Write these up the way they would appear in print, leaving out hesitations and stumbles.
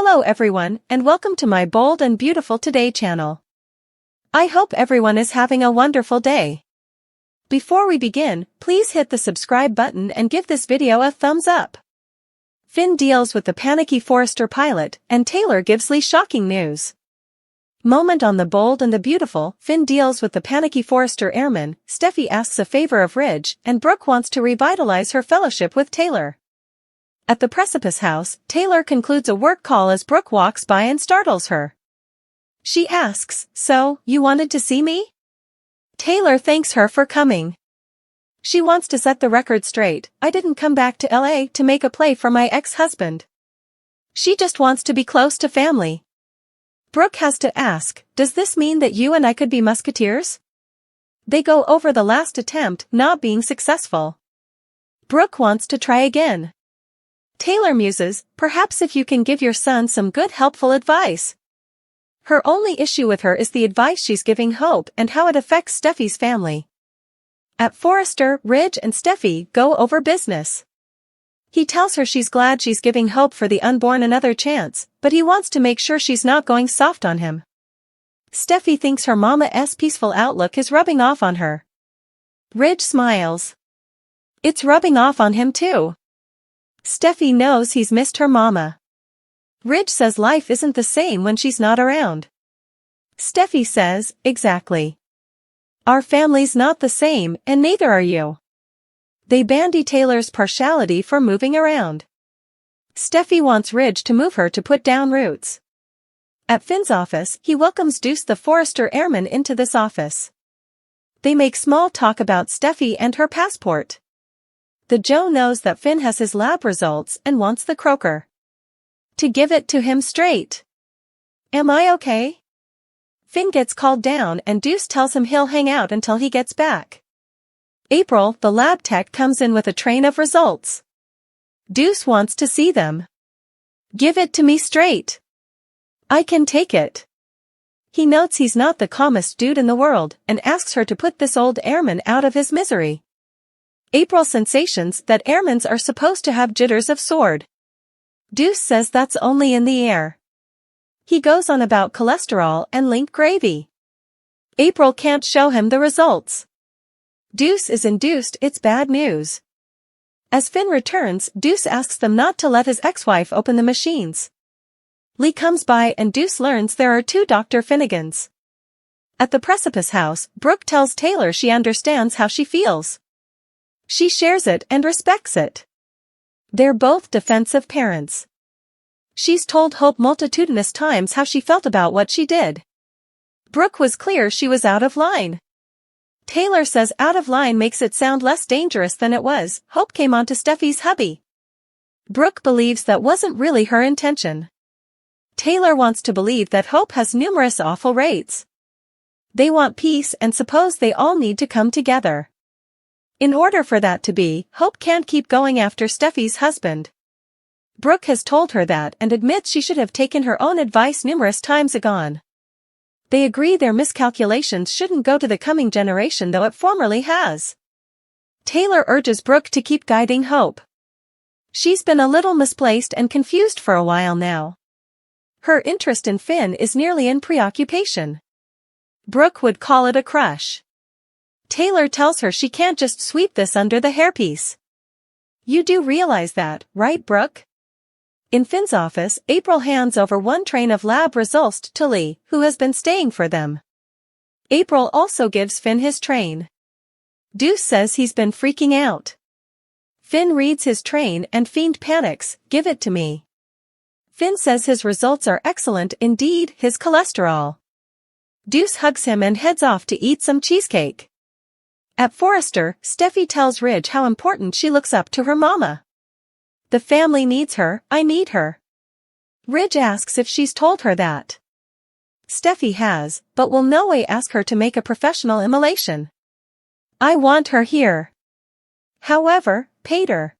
Hello everyone, and welcome to my Bold and Beautiful Today channel. I hope everyone is having a wonderful day. Before we begin, please hit the subscribe button and give this video a thumbs up. Finn deals with the Panicky Forrester pilot, and Taylor gives Lee shocking news. Moment on the Bold and the Beautiful. Finn deals with the Panicky Forrester airman, Steffy asks a favor of Ridge, and Brooke wants to revitalize her fellowship with Taylor. At the Precipice house, Taylor concludes a work call as Brooke walks by and startles her. She asks, "So, you wanted to see me?" Taylor thanks her for coming. She wants to set the record straight. "I didn't come back to LA to make a play for my ex-husband. She just wants to be close to family." Brooke has to ask, "Does this mean that you and I could be musketeers?" They go over the last attempt not being successful. Brooke wants to try again. Taylor muses, "Perhaps if you can give your son some good helpful advice." Her only issue with her is the advice she's giving Hope and how it affects Steffy's family. At Forrester, Ridge and Steffy go over business. He tells her she's glad she's giving Hope for the unborn another chance, but he wants to make sure she's not going soft on him. Steffy thinks her mama's peaceful outlook is rubbing off on her. Ridge smiles. It's rubbing off on him too. Steffy knows he's missed her mama. Ridge says life isn't the same when she's not around. Steffy says, "Exactly. Our family's not the same, and neither are you." They bandy Taylor's partiality for moving around. Steffy wants Ridge to move her to put down roots. At Finn's office, he welcomes Deuce the Forrester airman into this office. They make small talk about Steffy and her passport. The Joe knows that Finn has his lab results and wants the croaker to give it to him straight. "Am I okay?" Finn gets called down and Deuce tells him he'll hang out until he gets back. April, the lab tech, comes in with a train of results. Deuce wants to see them. "Give it to me straight. I can take it." He notes he's not the calmest dude in the world and asks her to put this old airman out of his misery. April sensations that airmen are supposed to have jitters of sword. Deuce says that's only in the air. He goes on about cholesterol and link gravy. April can't show him the results. Deuce is induced, it's bad news. As Finn returns, Deuce asks them not to let his ex-wife open the machines. Lee comes by and Deuce learns there are two Dr. Finnegans. At the Precipice house, Brooke tells Taylor she understands how she feels. She shares it and respects it. They're both defensive parents. She's told Hope multitudinous times how she felt about what she did. Brooke was clear she was out of line. Taylor says out of line makes it sound less dangerous than it was. Hope came onto Steffy's hubby. Brooke believes that wasn't really her intention. Taylor wants to believe that Hope has numerous awful rates. They want peace and suppose they all need to come together. In order for that to be, Hope can't keep going after Steffy's husband. Brooke has told her that and admits she should have taken her own advice numerous times agone. They agree their miscalculations shouldn't go to the coming generation though it formerly has. Taylor urges Brooke to keep guiding Hope. She's been a little misplaced and confused for a while now. Her interest in Finn is nearly in preoccupation. Brooke would call it a crush. Taylor tells her she can't just sweep this under the hairpiece. "You do realize that, right, Brooke?" In Finn's office, April hands over one train of lab results to Lee, who has been staying for them. April also gives Finn his train. Deuce says he's been freaking out. Finn reads his train and Fiend panics, "Give it to me." Finn says his results are excellent indeed, his cholesterol. Deuce hugs him and heads off to eat some cheesecake. At Forrester, Steffy tells Ridge how important she looks up to her mama. "The family needs her, I need her." Ridge asks if she's told her that. Steffy has, but will no way ask her to make a professional immolation. "I want her here. However, Pater,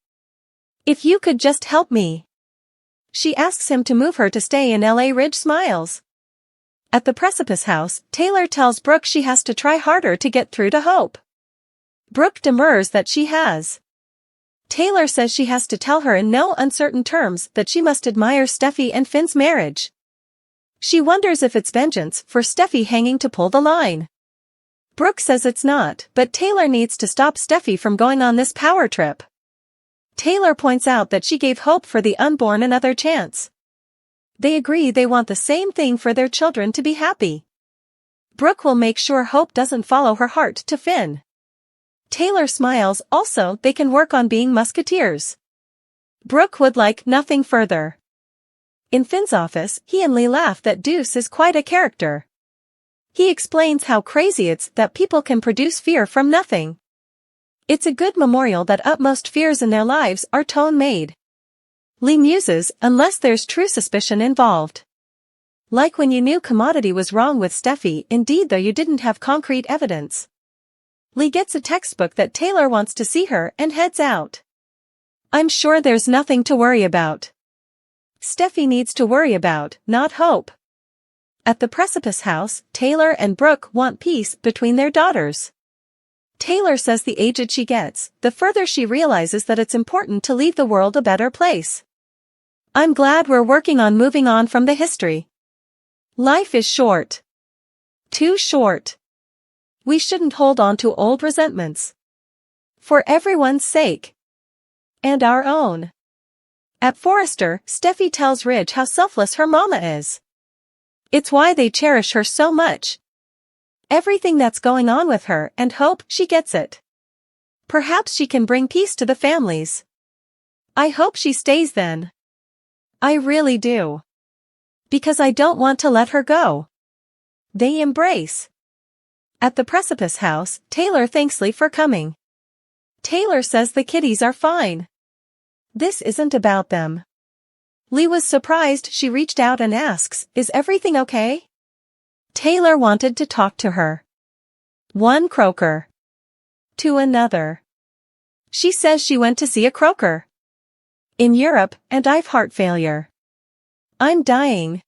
if you could just help me." She asks him to move her to stay in LA. Ridge smiles. At the Precipice house, Taylor tells Brooke she has to try harder to get through to Hope. Brooke demurs that she has. Taylor says she has to tell her in no uncertain terms that she must admire Steffy and Finn's marriage. She wonders if it's vengeance for Steffy hanging to pull the line. Brooke says it's not, but Taylor needs to stop Steffy from going on this power trip. Taylor points out that she gave Hope for the unborn another chance. They agree they want the same thing for their children to be happy. Brooke will make sure Hope doesn't follow her heart to Finn. Taylor smiles. Also, they can work on being musketeers. Brooke would like nothing further. In Finn's office, he and Lee laugh that Deuce is quite a character. He explains how crazy it's that people can produce fear from nothing. It's a good memorial that utmost fears in their lives are tone-made. Lee muses, unless there's true suspicion involved. Like when you knew Commodity was wrong with Steffy, indeed though you didn't have concrete evidence. Lee gets a textbook that Taylor wants to see her and heads out. I'm sure there's nothing to worry about. Steffy needs to worry about, not Hope. At the Precipice house, Taylor and Brooke want peace between their daughters. Taylor says the aged she gets, the further she realizes that it's important to leave the world a better place. I'm glad we're working on moving on from the history. Life is short. Too short. We shouldn't hold on to old resentments. For everyone's sake. And our own. At Forrester, Steffy tells Ridge how selfless her mama is. It's why they cherish her so much. Everything that's going on with her and Hope, she gets it. Perhaps she can bring peace to the families. I hope she stays then. I really do. Because I don't want to let her go. They embrace. At the Precipice house, Taylor thanks Lee for coming. Taylor says the kiddies are fine. This isn't about them. Lee was surprised. She reached out and asks, is everything okay? Taylor wanted to talk to her. One croaker. To another. She says she went to see a croaker. In Europe, and I've heart failure. I'm dying.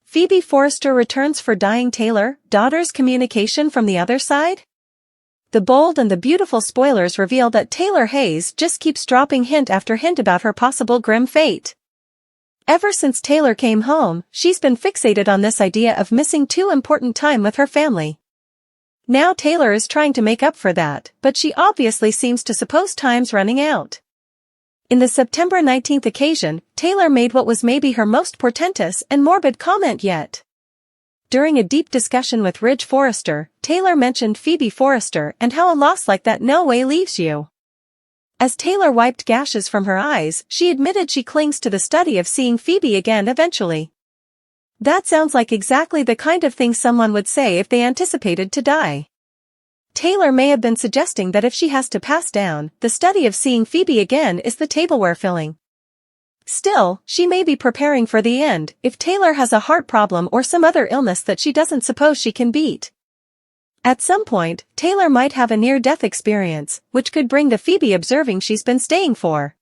Phoebe Forrester returns for dying Taylor, daughter's communication from the other side? The bold and the beautiful spoilers reveal that Taylor Hayes just keeps dropping hint after hint about her possible grim fate. Ever since Taylor came home, she's been fixated on this idea of missing too important time with her family. Now Taylor is trying to make up for that, but she obviously seems to suppose time's running out. In the September 19th occasion, Taylor made what was maybe her most portentous and morbid comment yet. During a deep discussion with Ridge Forrester, Taylor mentioned Phoebe Forrester and how a loss like that no way leaves you. As Taylor wiped gashes from her eyes, she admitted she clings to the study of seeing Phoebe again eventually. That sounds like exactly the kind of thing someone would say if they anticipated to die. Taylor may have been suggesting that if she has to pass down, the study of seeing Phoebe again is the tableware filling. Still, she may be preparing for the end if Taylor has a heart problem or some other illness that she doesn't suppose she can beat. At some point, Taylor might have a near-death experience, which could bring the Phoebe observing she's been staying for.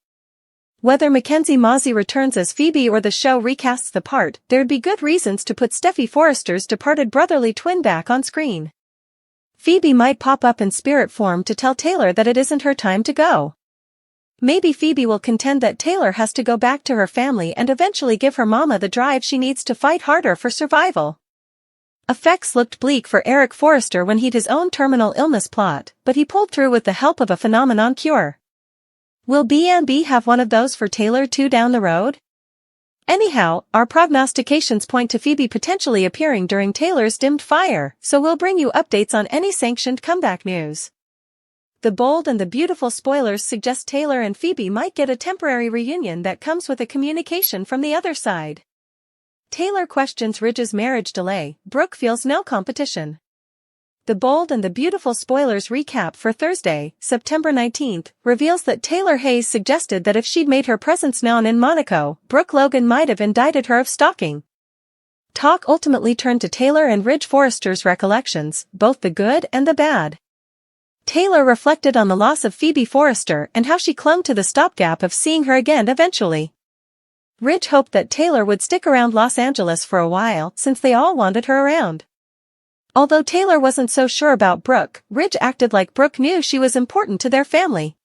Whether Mackenzie Mozzie returns as Phoebe or the show recasts the part, there'd be good reasons to put Steffy Forrester's departed brotherly twin back on screen. Phoebe might pop up in spirit form to tell Taylor that it isn't her time to go. Maybe Phoebe will contend that Taylor has to go back to her family and eventually give her mama the drive she needs to fight harder for survival. Effects looked bleak for Eric Forrester when he'd his own terminal illness plot, but he pulled through with the help of a phenomenon cure. Will B&B have one of those for Taylor too down the road? Anyhow, our prognostications point to Phoebe potentially appearing during Taylor's dimmed fire, so we'll bring you updates on any sanctioned comeback news. The bold and the beautiful spoilers suggest Taylor and Phoebe might get a temporary reunion that comes with a communication from the other side. Taylor questions Ridge's marriage delay. Brooke feels no competition. The bold and the beautiful spoilers recap for Thursday, September 19th, reveals that Taylor Hayes suggested that if she'd made her presence known in Monaco, Brooke Logan might have indicted her of stalking. Talk ultimately turned to Taylor and Ridge Forrester's recollections, both the good and the bad. Taylor reflected on the loss of Phoebe Forrester and how she clung to the stopgap of seeing her again eventually. Ridge hoped that Taylor would stick around Los Angeles for a while since they all wanted her around. Although Taylor wasn't so sure about Brooke, Ridge acted like Brooke knew she was important to their family.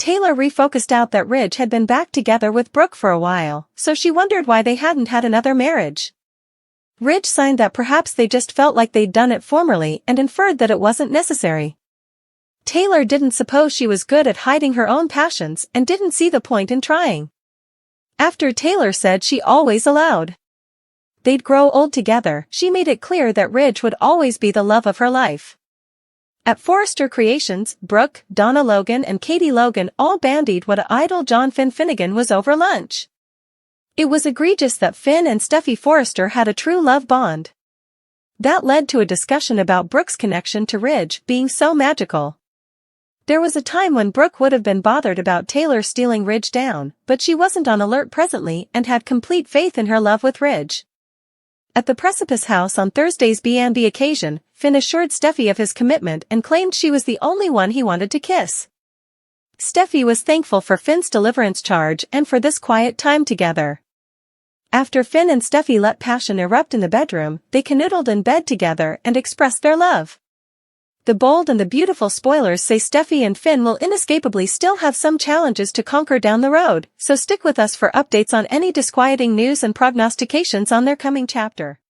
Taylor refocused out that Ridge had been back together with Brooke for a while, so she wondered why they hadn't had another marriage. Ridge signed that perhaps they just felt like they'd done it formerly and inferred that it wasn't necessary. Taylor didn't suppose she was good at hiding her own passions and didn't see the point in trying. After Taylor said she always allowed they'd grow old together, she made it clear that Ridge would always be the love of her life. At Forrester Creations, Brooke, Donna Logan and Katie Logan all bandied what idol John Finnegan was over lunch. It was egregious that Finn and Steffy Forrester had a true love bond. That led to a discussion about Brooke's connection to Ridge being so magical. There was a time when Brooke would have been bothered about Taylor stealing Ridge down, but she wasn't on alert presently and had complete faith in her love with Ridge. At the Precipice House on Thursday's B&B occasion, Finn assured Steffy of his commitment and claimed she was the only one he wanted to kiss. Steffy was thankful for Finn's deliverance charge and for this quiet time together. After Finn and Steffy let passion erupt in the bedroom, they canoodled in bed together and expressed their love. The bold and the beautiful spoilers say Steffy and Finn will inescapably still have some challenges to conquer down the road, so stick with us for updates on any disquieting news and prognostications on their coming chapter.